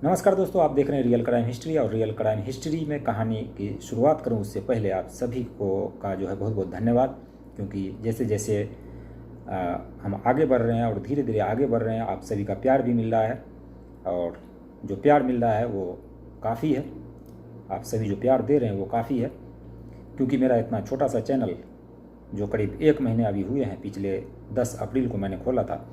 नमस्कार दोस्तों, आप देख रहे हैं रियल क्राइम हिस्ट्री। और रियल क्राइम हिस्ट्री में कहानी की शुरुआत करूं उससे पहले आप सभी को का जो है बहुत बहुत धन्यवाद, क्योंकि जैसे जैसे हम आगे बढ़ रहे हैं और धीरे धीरे आगे बढ़ रहे हैं, आप सभी का प्यार भी मिल रहा है। और जो प्यार मिल रहा है वो काफ़ी है, आप सभी जो प्यार दे रहे हैं वो काफ़ी है। क्योंकि मेरा इतना छोटा सा चैनल जो करीब 1 महीने अभी हुए हैं, पिछले 10 अप्रैल को मैंने खोला था,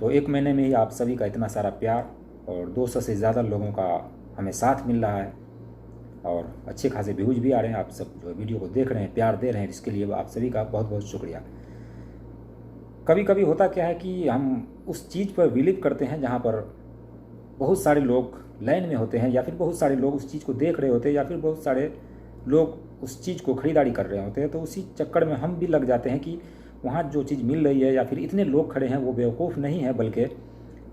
तो 1 महीने में ही आप सभी का इतना सारा प्यार और 200 से ज़्यादा लोगों का हमें साथ मिल रहा है और अच्छे खासे व्यूज भी आ रहे हैं। आप सब जो वीडियो को देख रहे हैं, प्यार दे रहे हैं, इसके लिए आप सभी का बहुत बहुत शुक्रिया। कभी कभी होता क्या है कि हम उस चीज़ पर बिलीव करते हैं जहाँ पर बहुत सारे लोग लाइन में होते हैं, या फिर बहुत सारे लोग उस चीज़ को देख रहे होते हैं, या फिर बहुत सारे लोग उस चीज़ को ख़रीदारी कर रहे होते हैं। तो उसी चक्कर में हम भी लग जाते हैं कि वहाँ जो चीज़ मिल रही है या फिर इतने लोग खड़े हैं वो बेवकूफ़ नहीं है, बल्कि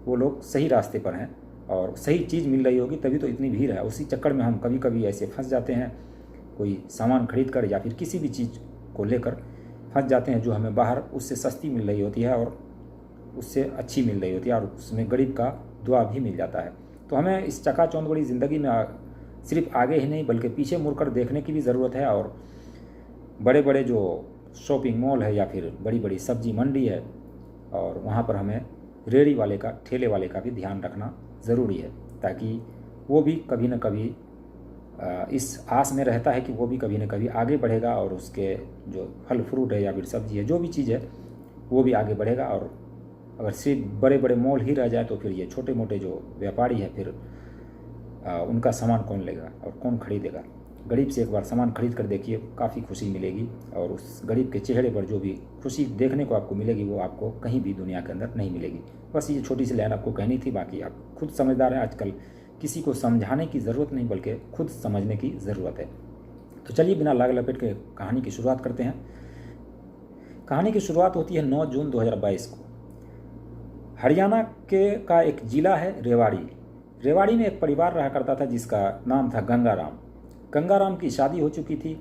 वो लोग सही रास्ते पर हैं और सही चीज़ मिल रही होगी, तभी तो इतनी भीड़ है। उसी चक्कर में हम कभी कभी ऐसे फंस जाते हैं, कोई सामान खरीद कर या फिर किसी भी चीज़ को लेकर फंस जाते हैं जो हमें बाहर उससे सस्ती मिल रही होती है और उससे अच्छी मिल रही होती है, और उसमें गरीब का दुआ भी मिल जाता है। तो हमें इस चकाचौंध बड़ी ज़िंदगी में सिर्फ आगे ही नहीं बल्कि पीछे मुड़कर देखने की भी ज़रूरत है। और बड़े बड़े जो शॉपिंग मॉल है या फिर बड़ी बड़ी सब्जी मंडी है, और वहाँ पर हमें रेहड़ी वाले का, ठेले वाले का भी ध्यान रखना ज़रूरी है, ताकि वो भी कभी न कभी इस आस में रहता है कि वो भी कभी न कभी आगे बढ़ेगा और उसके जो फल फ्रूट है या फिर सब्जी है, जो भी चीज़ है, वो भी आगे बढ़ेगा। और अगर सिर्फ बड़े बड़े मॉल ही रह जाए तो फिर ये छोटे मोटे जो व्यापारी हैं, फिर उनका सामान कौन लेगा और कौन खरीदेगा। गरीब से एक बार सामान खरीद कर देखिए, काफ़ी खुशी मिलेगी, और उस गरीब के चेहरे पर जो भी खुशी देखने को आपको मिलेगी वो आपको कहीं भी दुनिया के अंदर नहीं मिलेगी। बस ये छोटी सी लाइन आपको कहनी थी, बाकी आप खुद समझदार हैं। आजकल किसी को समझाने की ज़रूरत नहीं बल्कि खुद समझने की ज़रूरत है। तो चलिए बिना लाग लपेट के कहानी की शुरुआत करते हैं। कहानी की शुरुआत होती है 9 जून 2022 को। हरियाणा का एक ज़िला है रेवाड़ी। रेवाड़ी में एक परिवार रहा करता था जिसका नाम था गंगाराम। गंगाराम की शादी हो चुकी थी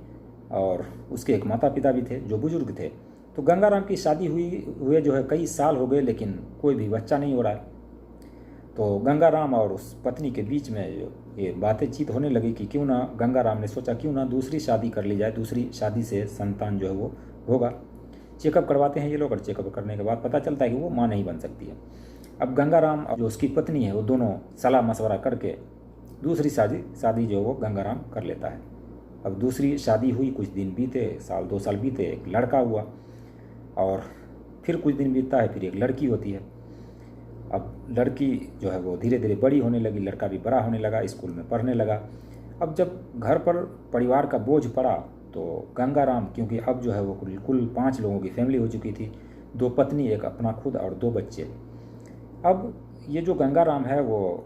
और उसके एक माता पिता भी थे जो बुजुर्ग थे। तो गंगाराम की शादी हुए जो है कई साल हो गए, लेकिन कोई भी बच्चा नहीं हो रहा है। तो गंगाराम और उस पत्नी के बीच में ये बातचीत होने लगी कि क्यों ना, गंगाराम ने सोचा क्यों ना दूसरी शादी कर ली जाए, दूसरी शादी से संतान जो है वो होगा। चेकअप करवाते हैं ये लोग, और चेकअप करने के बाद पता चलता है कि वो माँ नहीं बन सकती है। अब गंगाराम और जो उसकी पत्नी है वो दोनों सलाह मशवरा करके दूसरी शादी जो वो गंगाराम कर लेता है। अब दूसरी शादी हुई, कुछ दिन बीते, साल 2 साल बीते, एक लड़का हुआ, और फिर कुछ दिन बीतता है, फिर एक लड़की होती है। अब लड़की जो है वो धीरे धीरे बड़ी होने लगी, लड़का भी बड़ा होने लगा, स्कूल में पढ़ने लगा। अब जब घर पर परिवार का बोझ पड़ा तो गंगाराम, क्योंकि अब जो है वो कुल 5 लोगों की फैमिली हो चुकी थी, 2 पत्नी, एक अपना खुद और 2 बच्चे। अब ये जो गंगाराम है वो,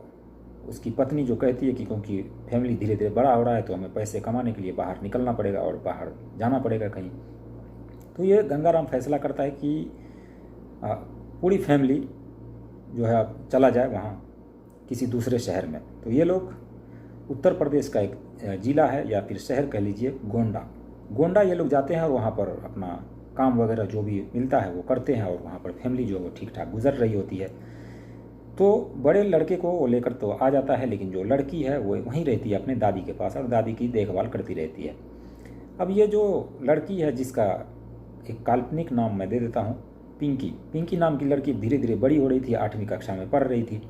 उसकी पत्नी जो कहती है कि क्योंकि फैमिली धीरे धीरे बड़ा हो रहा है तो हमें पैसे कमाने के लिए बाहर निकलना पड़ेगा और बाहर जाना पड़ेगा कहीं। तो ये गंगाराम फैसला करता है कि पूरी फैमिली जो है अब चला जाए वहाँ किसी दूसरे शहर में। तो ये लोग उत्तर प्रदेश का एक ज़िला है या फिर शहर कह लीजिए, गोंडा ये लोग जाते हैं और वहाँ पर अपना काम वगैरह जो भी मिलता है वो करते हैं, और वहाँ पर फैमिली जो है वो ठीक ठाक गुजर रही होती है। तो बड़े लड़के को वो लेकर तो आ जाता है, लेकिन जो लड़की है वो वहीं रहती है अपने दादी के पास और दादी की देखभाल करती रहती है। अब ये जो लड़की है, जिसका एक काल्पनिक नाम मैं दे देता हूँ, पिंकी नाम की लड़की धीरे धीरे बड़ी हो रही थी, 8वीं कक्षा में पढ़ रही थी।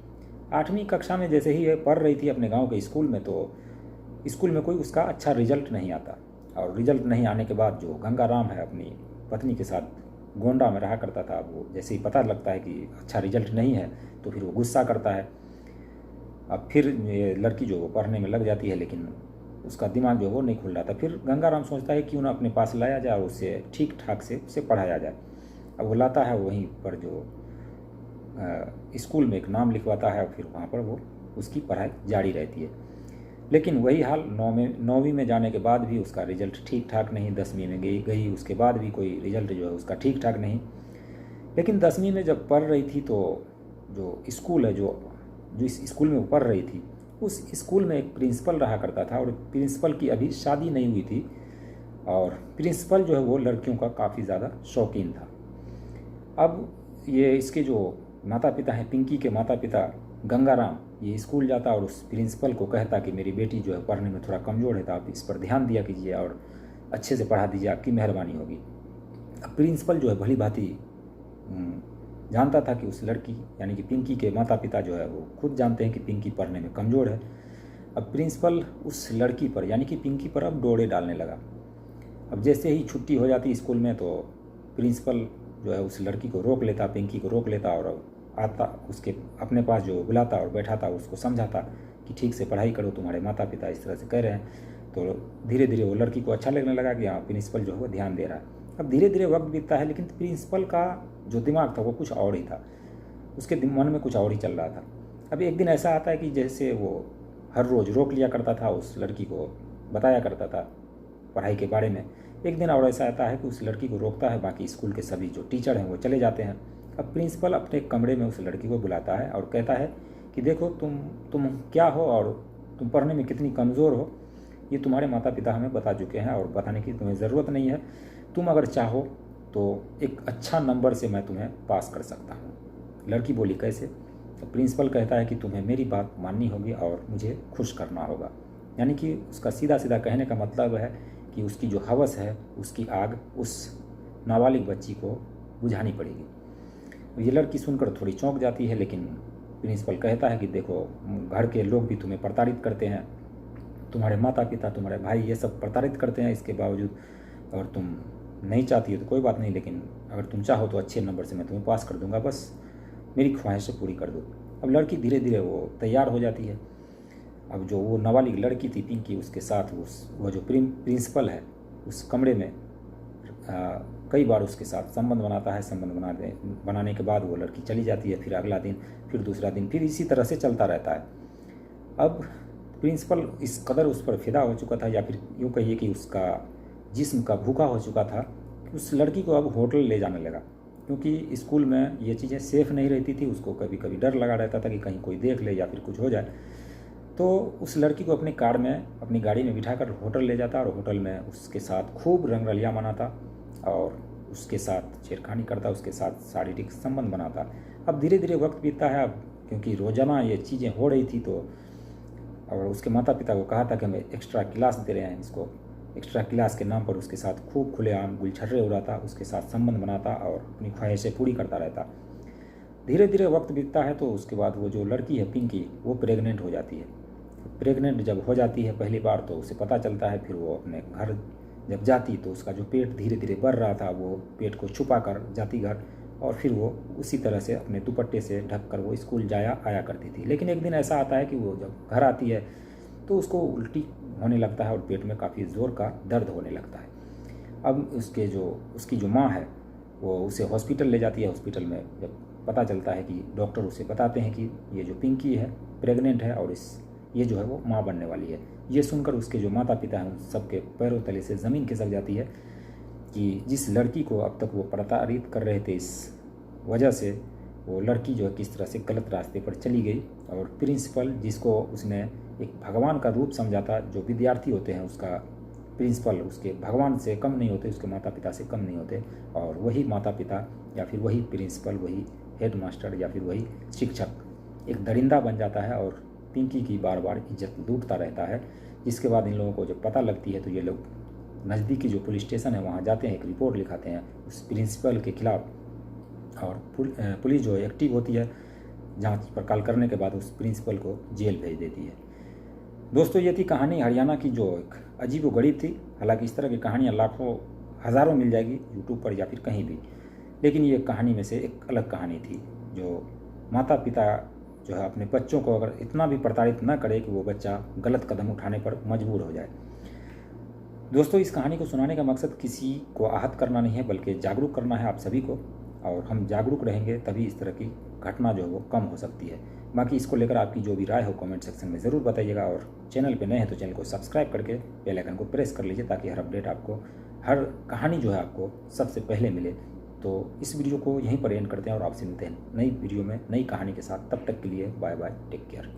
8वीं कक्षा में जैसे ही पढ़ रही थी अपने गाँव के स्कूल में, तो स्कूल में कोई उसका अच्छा रिजल्ट नहीं आता, और रिजल्ट नहीं आने के बाद जो गंगाराम है अपनी पत्नी के साथ गोंडा में रहा करता था, वो जैसे ही पता लगता है कि अच्छा रिजल्ट नहीं है तो फिर वो गुस्सा करता है। अब फिर ये लड़की जो वो पढ़ने में लग जाती है, लेकिन उसका दिमाग जो वो नहीं खुल रहा था। फिर गंगाराम सोचता है क्यों ना अपने पास लाया जाए और उससे ठीक ठाक से उसे पढ़ाया जाए। अब वो लाता है, वहीं पर जो स्कूल में एक नाम लिखवाता है, फिर वहाँ पर वो उसकी पढ़ाई जारी रहती है। लेकिन वही हाल 9वीं में जाने के बाद भी उसका रिजल्ट ठीक ठाक नहीं, 10वीं में गई उसके बाद भी कोई रिजल्ट जो है उसका ठीक ठाक नहीं। लेकिन 10वीं में जब पढ़ रही थी तो जो स्कूल है, जो इस स्कूल में वो पढ़ रही थी, उस स्कूल में एक प्रिंसिपल रहा करता था, और प्रिंसिपल की अभी शादी नहीं हुई थी, और प्रिंसिपल जो है वो लड़कियों का काफ़ी ज़्यादा शौकीन था। अब ये इसके जो माता पिता हैं, पिंकी के माता पिता, गंगाराम ये स्कूल जाता और उस प्रिंसिपल को कहता कि मेरी बेटी जो है पढ़ने में थोड़ा कमज़ोर है, तो आप इस पर ध्यान दिया कीजिए और अच्छे से पढ़ा दीजिए, आपकी मेहरबानी होगी। अब प्रिंसिपल जो है भली भांति जानता था कि उस लड़की यानी कि पिंकी के माता पिता जो है वो खुद जानते हैं कि पिंकी पढ़ने में कमज़ोर है। अब प्रिंसिपल उस लड़की पर यानी कि पिंकी पर अब डोरे डालने लगा। अब जैसे ही छुट्टी हो जाती स्कूल में तो प्रिंसिपल जो है उस लड़की को रोक लेता, पिंकी को रोक लेता और आता उसके अपने पास जो बुलाता और बैठाता, उसको समझाता कि ठीक से पढ़ाई करो, तुम्हारे माता पिता इस तरह से कह रहे हैं। तो धीरे धीरे वो लड़की को अच्छा लगने लगा कि हाँ प्रिंसिपल जो है वो ध्यान दे रहा है। अब धीरे धीरे वक्त बीतता है, लेकिन प्रिंसिपल का जो दिमाग था वो कुछ और ही था, उसके मन में कुछ और ही चल रहा था। अब एक दिन ऐसा आता है कि जैसे वो हर रोज़ रोक लिया करता था, उस लड़की को बताया करता था पढ़ाई के बारे में। एक दिन और ऐसा आता है कि उस लड़की को रोकता है, बाकी स्कूल के सभी जो टीचर हैं वो चले जाते हैं। अब प्रिंसिपल अपने कमरे में उस लड़की को बुलाता है और कहता है कि देखो तुम क्या हो और तुम पढ़ने में कितनी कमज़ोर हो, ये तुम्हारे माता पिता हमें बता चुके हैं और बताने की तुम्हें ज़रूरत नहीं है। तुम अगर चाहो तो एक अच्छा नंबर से मैं तुम्हें पास कर सकता हूँ। लड़की बोली कैसे? तो प्रिंसिपल कहता है कि तुम्हें मेरी बात माननी होगी और मुझे खुश करना होगा। यानी कि उसका सीधा सीधा कहने का मतलब है कि उसकी जो हवस है उसकी आग उस नाबालिग बच्ची को बुझानी पड़ेगी। ये लड़की सुनकर थोड़ी चौंक जाती है, लेकिन प्रिंसिपल कहता है कि देखो घर के लोग भी तुम्हें प्रताड़ित करते हैं, तुम्हारे माता पिता तुम्हारे भाई ये सब प्रताड़ित करते हैं, इसके बावजूद अगर तुम नहीं चाहती हो तो कोई बात नहीं, लेकिन अगर तुम चाहो तो अच्छे नंबर से मैं तुम्हें पास कर दूंगा, बस मेरी ख्वाहिशें पूरी कर दो। अब लड़की धीरे धीरे वो तैयार हो जाती है। अब जो वो नाबालिग लड़की थी पिंकी, उसके साथ वो जो प्रिंसिपल है उस कमरे में कई बार उसके साथ संबंध बनाता है। संबंध बनाने के बाद वो लड़की चली जाती है, फिर अगला दिन, फिर दूसरा दिन, फिर इसी तरह से चलता रहता है। अब प्रिंसिपल इस कदर उस पर फिदा हो चुका था, या फिर यूँ कहिए कि उसका जिस्म का भूखा हो चुका था, कि उस लड़की को अब होटल ले जाने लगा, क्योंकि स्कूल में ये चीज़ें सेफ़ नहीं रहती थी। उसको कभी कभी डर लगा रहता था कि कहीं कोई देख ले या फिर कुछ हो जाए। तो उस लड़की को अपनी कार में, अपनी गाड़ी में बिठाकर होटल ले जाता और होटल में उसके साथ खूब रंगरलिया मनाता और उसके साथ छेड़खानी करता, उसके साथ शारीरिक संबंध बनाता। अब धीरे धीरे वक्त बीतता है, अब क्योंकि रोज़ाना ये चीज़ें हो रही थी, तो और उसके माता पिता को कहा था कि हमें एक्स्ट्रा क्लास दे रहे हैं, इसको एक्स्ट्रा क्लास के नाम पर उसके साथ खूब खुलेआम गुलछर्रे उड़ाता, उसके साथ संबंध बनाता और अपनी ख्वाहिशें पूरी करता रहता। धीरे धीरे वक्त बीतता है, तो उसके बाद वो जो लड़की है पिंकी, वो प्रेग्नेंट हो जाती है। प्रेग्नेंट जब हो जाती है पहली बार तो उसे पता चलता है, फिर वो अपने घर जब जाती तो उसका जो पेट धीरे धीरे बढ़ रहा था, वो पेट को छुपा कर जाती घर, और फिर वो उसी तरह से अपने दुपट्टे से ढक कर वो स्कूल आया करती थी। लेकिन एक दिन ऐसा आता है कि वो जब घर आती है तो उसको उल्टी होने लगता है और पेट में काफ़ी ज़ोर का दर्द होने लगता है। अब उसकी जो माँ है वो उसे हॉस्पिटल ले जाती है। हॉस्पिटल में जब पता चलता है कि डॉक्टर उसे बताते हैं कि ये जो पिंकी है प्रेग्नेंट है और ये जो है वो माँ बनने वाली है। ये सुनकर उसके जो माता पिता हैं उन सबके पैरों तले से ज़मीन खिसक जाती है कि जिस लड़की को अब तक वो प्रताड़ित कर रहे थे, इस वजह से वो लड़की जो है किस तरह से गलत रास्ते पर चली गई। और प्रिंसिपल जिसको उसने एक भगवान का रूप समझा था, जो विद्यार्थी होते हैं उसका प्रिंसिपल उसके भगवान से कम नहीं होते, उसके माता पिता से कम नहीं होते, और वही माता पिता या फिर वही प्रिंसिपल, वही हेड मास्टर या फिर वही शिक्षक एक दरिंदा बन जाता है और पिंकी की बार बार इज्जत लूटता रहता है। जिसके बाद इन लोगों को जब पता लगती है तो ये लोग नज़दीकी जो पुलिस स्टेशन है वहाँ जाते हैं, एक रिपोर्ट लिखाते हैं उस प्रिंसिपल के खिलाफ, और पुलिस जो है एक्टिव होती है। जांच पड़ताल करने के बाद उस प्रिंसिपल को जेल भेज देती है। दोस्तों, ये थी कहानी हरियाणा की, जो एक अजीब व गरीब थी। हालांकि इस तरह की कहानियाँ लाखों हज़ारों मिल जाएगी यूट्यूब पर या फिर कहीं भी, लेकिन ये कहानी में से एक अलग कहानी थी, जो माता पिता जो है अपने बच्चों को अगर इतना भी प्रताड़ित न करे कि वो बच्चा गलत कदम उठाने पर मजबूर हो जाए। दोस्तों, इस कहानी को सुनाने का मकसद किसी को आहत करना नहीं है, बल्कि जागरूक करना है आप सभी को, और हम जागरूक रहेंगे तभी इस तरह की घटना जो है वो कम हो सकती है। बाकी इसको लेकर आपकी जो भी राय हो कमेंट सेक्शन में ज़रूर बताइएगा, और चैनल पे नए हैं तो चैनल को सब्सक्राइब करके बेल आइकन को प्रेस कर लीजिए, ताकि हर अपडेट आपको, हर कहानी जो है आपको सबसे पहले मिले। तो इस वीडियो को यहीं पर एंड करते हैं और आपसे मिलते हैं नई वीडियो में नई कहानी के साथ। तब तक के लिए बाय बाय, टेक केयर।